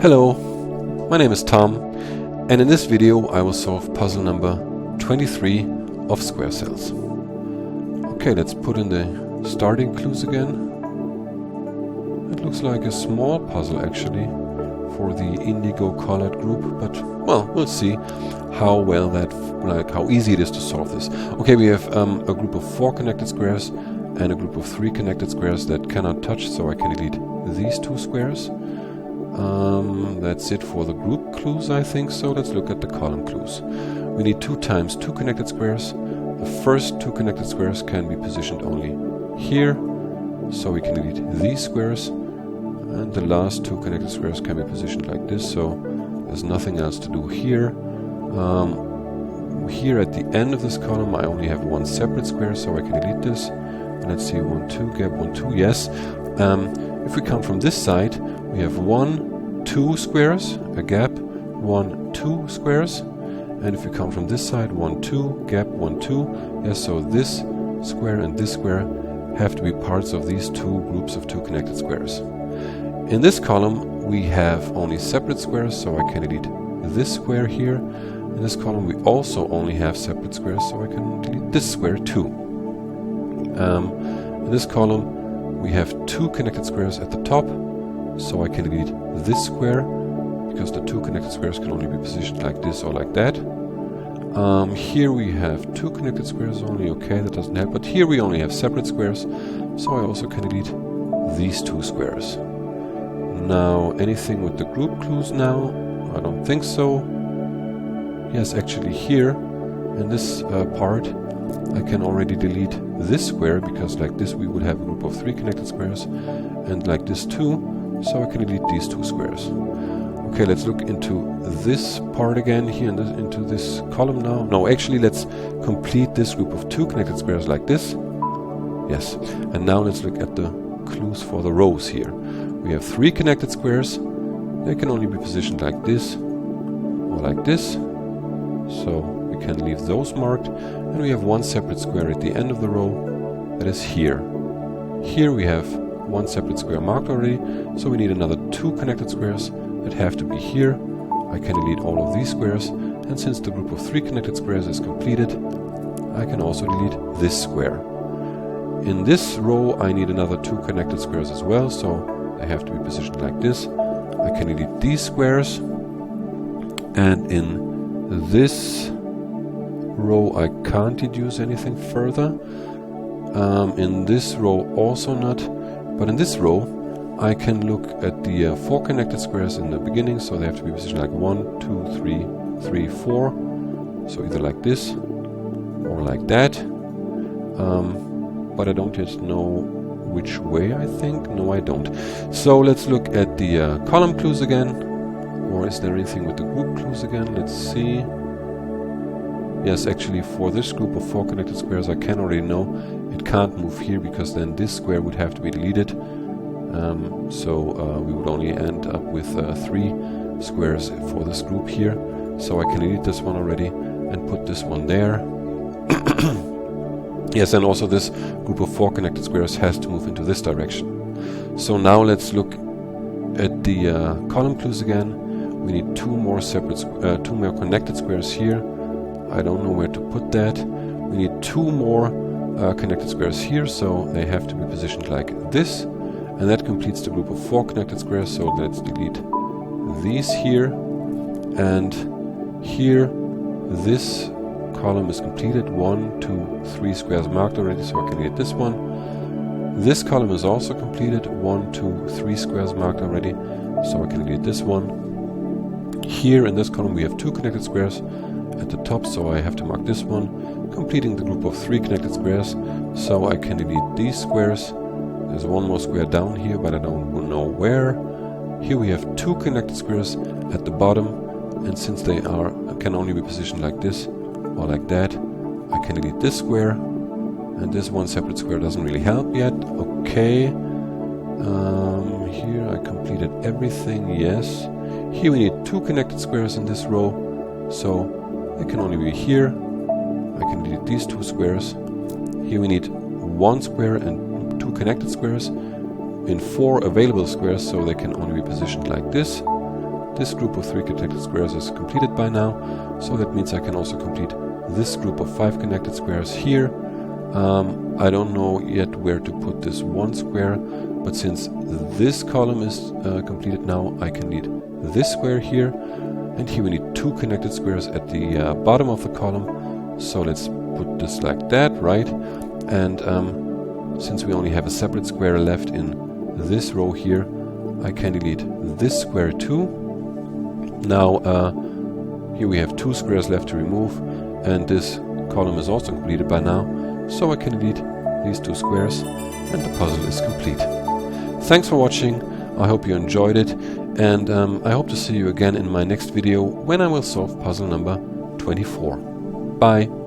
Hello, my name is Tom, and in this video I will solve puzzle number 23 of SquareCells. Okay, let's put in the starting clues again. It looks like a small puzzle actually for the indigo colored group, but well, we'll see how well that, how easy it is to solve this. Okay, we have a group of 4 connected squares and a group of 3 connected squares that cannot touch, so I can delete these 2 squares. That's it for the group clues, I think. So let's look at the column clues. We need 2 times 2 connected squares. The first 2 connected squares can be positioned only here, so we can delete these squares. And the last 2 connected squares can be positioned like this, so there's nothing else to do here. Here at the end of this column I only have 1 separate square, so I can delete this. And let's see, 1, 2, gap, 1, 2, yes. If we come from this side, we have 1, 2 squares, a gap, 1, 2 squares. And if we come from this side, 1, 2, gap, 1, 2. Yes, so this square and this square have to be parts of these 2 groups of 2 connected squares. In this column, we have only separate squares, so I can delete this square here. In this column, we also only have separate squares, so I can delete this square too. In this column, we have 2 connected squares at the top, so I can delete this square, because the 2 connected squares can only be positioned like this or like that. Here we have 2 connected squares only, okay, that doesn't help, but here we only have separate squares, so I also can delete these 2 squares. Now, anything with the group clues now? I don't think so. Yes, actually here, in this part, I can already delete this square, because like this we would have a group of 3 connected squares, and like this too, so I can delete these 2 squares. Okay, let's look into this part again here, into this column now. No, actually let's complete this group of 2 connected squares like this. Yes, and now let's look at the clues for the rows here. We have 3 connected squares. They can only be positioned like this or like this, so we can leave those marked. And we have 1 separate square at the end of the row, that is here. Here we have 1 separate square marked already, so we need another 2 connected squares that have to be here. I can delete all of these squares, and since the group of 3 connected squares is completed, I can also delete this square. In this row I need another 2 connected squares as well, so they have to be positioned like this. I can delete these squares, and in this row I can't deduce anything further. In this row also not, but in this row I can look at the 4 connected squares in the beginning, so they have to be positioned like 1, 2, 3, 4. So either like this or like that. But I don't yet know which way, I think. No, I don't. So let's look at the column clues again. Or is there anything with the group clues again? Let's see. Yes, actually for this group of 4 connected squares I can already know it can't move here, because then this square would have to be deleted. We would only end up with 3 squares for this group here. So I can delete this one already and put this one there. Yes, and also this group of 4 connected squares has to move into this direction. So now let's look at the column clues again. We need 2 more connected squares here. I don't know where to put that. We need 2 more connected squares here, so they have to be positioned like this. And that completes the group of 4 connected squares, so let's delete these here. And here, this column is completed. 1, 2, 3 squares marked already, so I can delete this one. This column is also completed. 1, 2, 3 squares marked already, so I can delete this one. Here in this column we have 2 connected squares at the top, so I have to mark this one, completing the group of 3 connected squares, so I can delete these squares. There's 1 more square down here, but I don't know where. Here we have 2 connected squares at the bottom, and since they can only be positioned like this or like that, I can delete this square, and this 1 separate square doesn't really help yet. Okay, here I completed everything, yes. Here we need 2 connected squares in this row, so they can only be here. I can delete these 2 squares. Here we need 1 square and 2 connected squares in 4 available squares, so they can only be positioned like this. This group of 3 connected squares is completed by now, so that means I can also complete this group of 5 connected squares here. I don't know yet where to put this 1 square, but since this column is completed now, I can need this square here, and here we need 2 connected squares at the bottom of the column. So let's put this like that, right? And since we only have a separate square left in this row here, I can delete this square too. Now here we have 2 squares left to remove, and this column is also completed by now, so I can delete these 2 squares and the puzzle is complete. Thanks for watching, I hope you enjoyed it, and I hope to see you again in my next video when I will solve puzzle number 24. Bye!